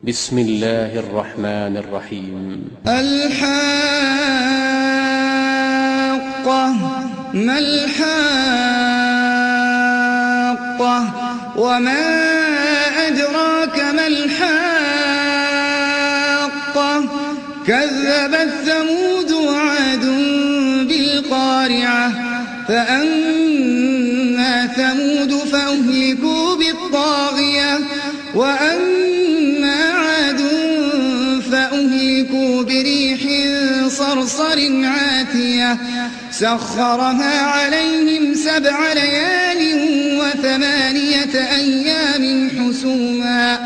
بسم الله الرحمن الرحيم. الحاقة ما الحاقة وما أدراك ما الحاقة كذبت ثمود وعاد بالقارعة فأما ثمود فأهلكوا بالطاغية وأما عاد فأهلكوا بريح صرصر عاتية سخرها عليهم 7 ليال و8 أيام حسوما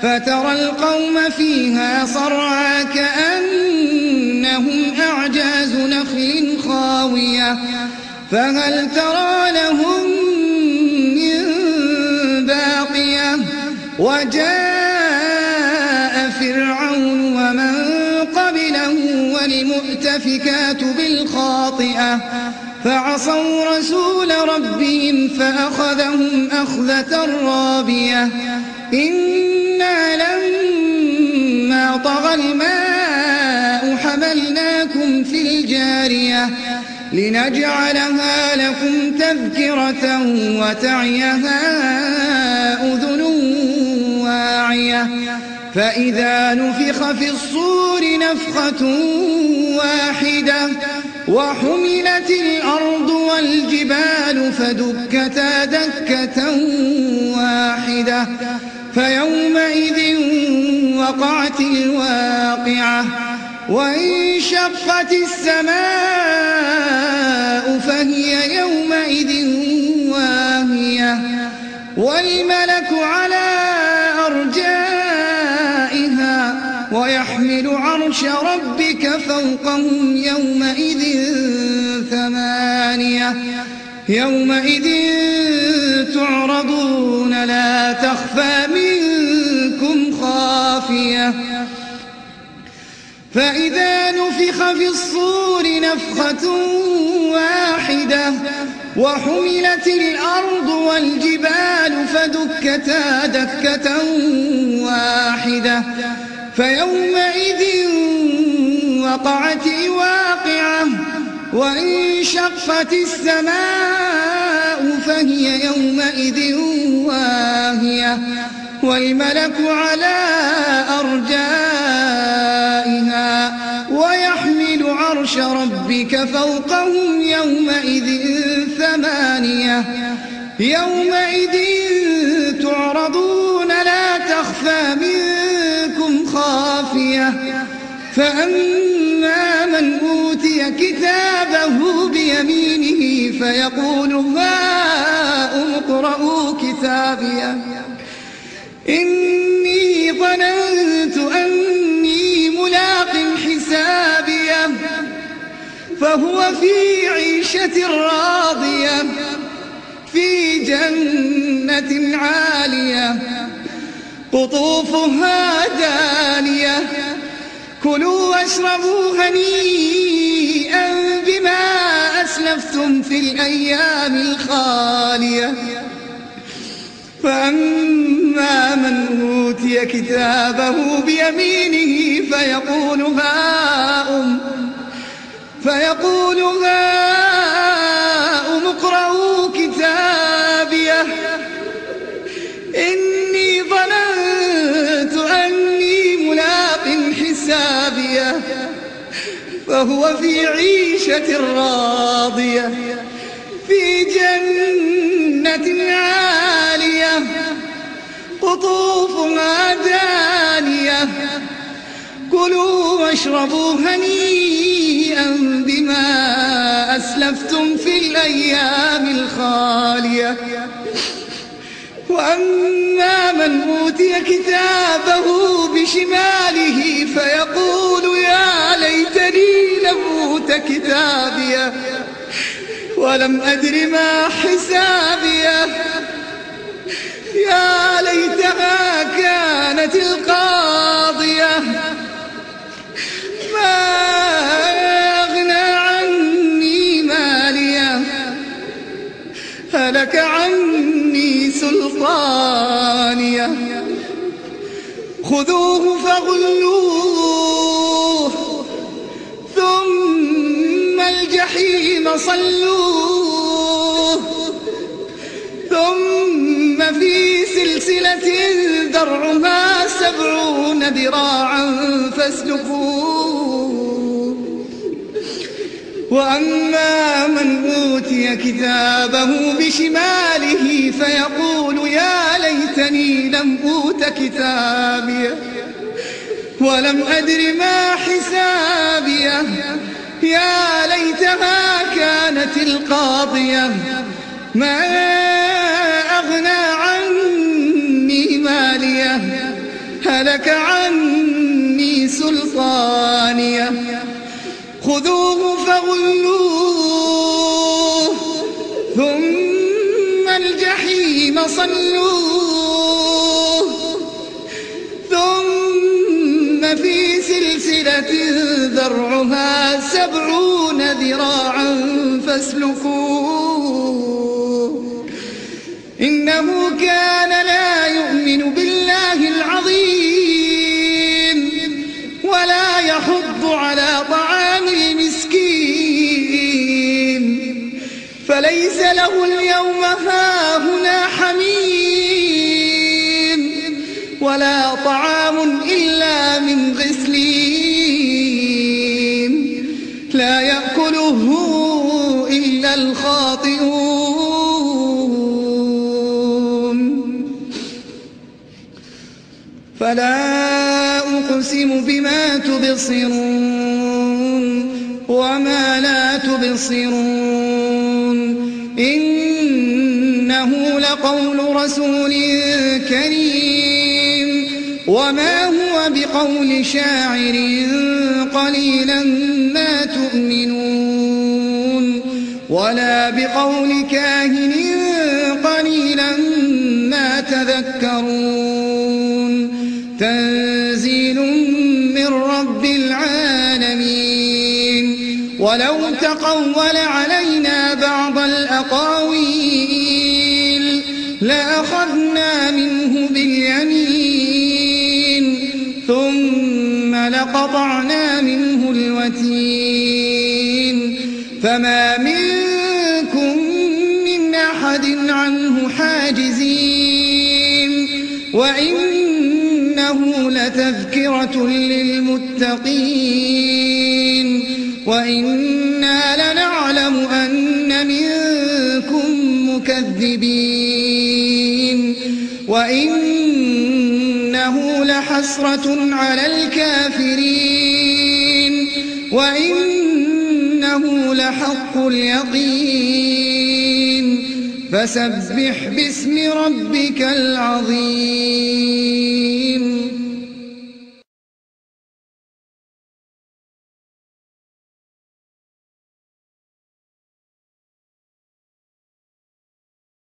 فترى القوم فيها صرعى كأنهم أعجاز نخل خاوية فهل ترى لهم من باقية وجاء فرعون ومن قبله والمؤتفكات بالخاطئة فعصوا رسول ربهم فأخذهم أخذة رابية إنا لما طغى الماء حملناكم في الجارية لنجعلها لكم تذكرة وتعيها أذن واعية فإذا نفخ في الصور نفخة واحدة وحملت الأرض والجبال فدكتا دكة واحدة فيومئذ وقعت الواقعة وانشقت السماء فهي يومئذ واهية والملك على أرجائها ويحمل عرش ربك فوقهم يومئذ 8 يومئذ تعرضون لا تخفى منكم خافية فإذا نفخ في الصور نفخة واحدة وحملت الأرض والجبال فدكتا دكة واحدة فيومئذ وقعت الواقعة وانشقت السماء فهي يومئذ واهية والملك على أرجائها ويحمل عرش ربك فوقهم يومئذ 8 يومئذ تعرضون لا تخفى منكم خافية فأما من أوتي كتابه بيمينه فيقول هاؤم اقرءوا كتابيه إني ظننت أني ملاق حسابيه فهو في عيشة راضية في جنة عالية قطوفها دانية كلوا واشربوا هنيئا بما أسلفتم في الأيام الخالية فأما من أوتي كتابه بيمينه فيقول هاؤم اقرءوا كتابيه إني ظننت أني ملاق حسابيه فهو في عيشة راضية في جنة عالية قطوفها دانية كلوا واشربوا هنيئا بما أسلفتم في الأيام الخالية وأما من أوتي كتابه بشماله فيقول يا ليتني لم أوت كتابيه ولم أدر ما حسابيه يا ليتها كانت القاضية ما أغنى عني ماليه هلك عني سلطانيه خذوه فغلوه ثم الجحيم صلوه ثم في سلسلة ذرعها 70 ذراعا فاسلكوه وأما من أوتي كتابه بشماله فيقول يا ليتني لم أوت كتابيه ولم أدر ما حسابيه يا ليتها كانت القاضية ما أغنى عني ماليه هلك عني سلطانيه خذوه فغلوه ثم الجحيم صلوه ثم في سلسلة ذرعها 70 ذراعا فاسلكوه إنه كان لا يؤمن بالله العظيم ولا يحض على طعام المسكين فليس له اليوم هاهنا حميم ولا طعام إلا من غسلين لا يأكله إلا الخاطئون فلا أقسم بما تبصرون وما لا تبصرون إنه لقول رسول كريم وما هو بقول شاعر قليلا ما تؤمنون ولا بقول كاهن قليلا ما تذكرون تنزيل من رب العالمين ولو تقول علينا بعض الأقاويل لأخذنا منه باليمين ثم لقطعنا منه الوتين فما منكم من أحد عنه حاجزين وإنه لتذكرة للمتقين وإنا لنعلم أن منكم مكذبين وإنه لحسرة على الكافرين وإنه لحق اليقين فسبح باسم ربك العظيم